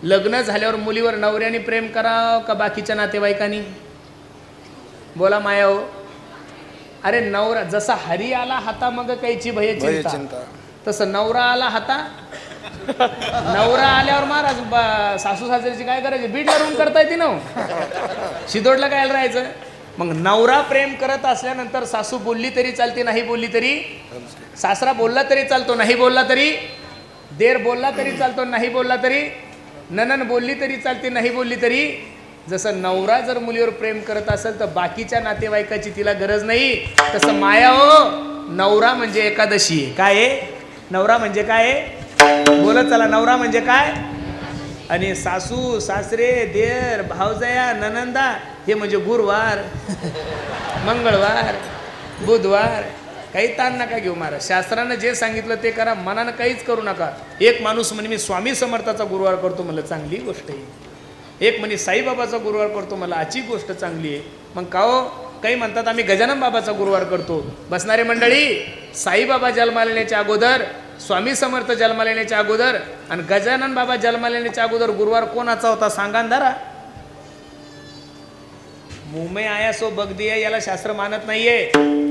लग्न झाल्यावर मुलीवर नवऱ्याने प्रेम करावं का बाकीच्या नातेवाईकांनी? बोला माया हो. अरे नवरा जसा हरी आला हाता मग कायची भय चिंता, तसं नवरा आला हाता. नवरा आल्यावर महाराज सासू सासऱ्याची काय करायची? बीट लावून करता येते ना. शिदोडला काय राहायचं? मग नवरा प्रेम करत असल्यानंतर सासू बोलली तरी चालते, नाही बोलली तरी, सासरा बोलला तरी चालतो, नाही बोलला तरी, देर बोलला तरी चालतो, नाही बोलला तरी, ननन बोलली तरी चालते, नाही बोलली तरी. जसं नवरा जर मुलीवर प्रेम करत असेल तर बाकीच्या नातेवाईकाची तिला गरज नाही. तसं माया हो, नवरा म्हणजे एकादशी आहे. काय आहे? नवरा म्हणजे काय आहे? बोलत चला, नवरा म्हणजे काय? आणि सासू सासरे देर भावजया ननंदा हे म्हणजे गुरुवार मंगळवार बुधवार. काही ताण नका घेऊ महाराज. शास्त्रानं जे सांगितलं ते करा, मनानं काहीच करू नका. एक माणूस म्हणे मी स्वामी समर्थाचा गुरुवार करतो, म्हणलं चांगली गोष्ट आहे. एक म्हणे साईबाबाचा गुरुवार करतो, मला आजची गोष्ट चांगली आहे. मग का हो, काही म्हणतात आम्ही गजानन बाबाचा गुरुवार करतो. बसणारे मंडळी, साईबाबा जन्माला येण्याच्या अगोदर, स्वामी समर्थ जन्माला येण्याच्या अगोदर आणि गजानन बाबा जन्माला येण्याच्या अगोदर गुरुवार कोणाचा होता सांगा जरा. मुंबई आया सो बग दिया याला शास्त्र मानत नाहीये.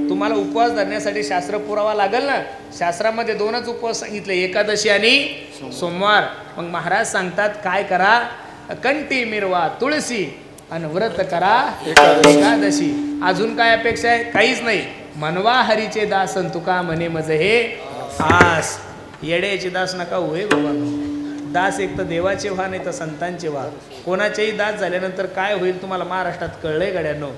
तुम्हाला उपवास धरण्यासाठी शास्त्र पुरावा लागेल ना. शास्त्रामध्ये दोनच उपवास सांगितले, एकादशी आणि सोमवार. मग महाराज सांगतात काय करा? कंठी मिरवा तुळशी आणि व्रत करा एकादशी. अजून काय अपेक्षा आहे? काहीच नाही. मनवा हरीचे दास तुका म्हणे मज हे आस. येड्याचे दास नका होय बाबा. दास एक तर देवाचे व्हा, नाही तर संतांचे व्हा. कोणाचेही दास झाल्यानंतर काय होईल तुम्हाला महाराष्ट्रात कळलंय गड्यांनो.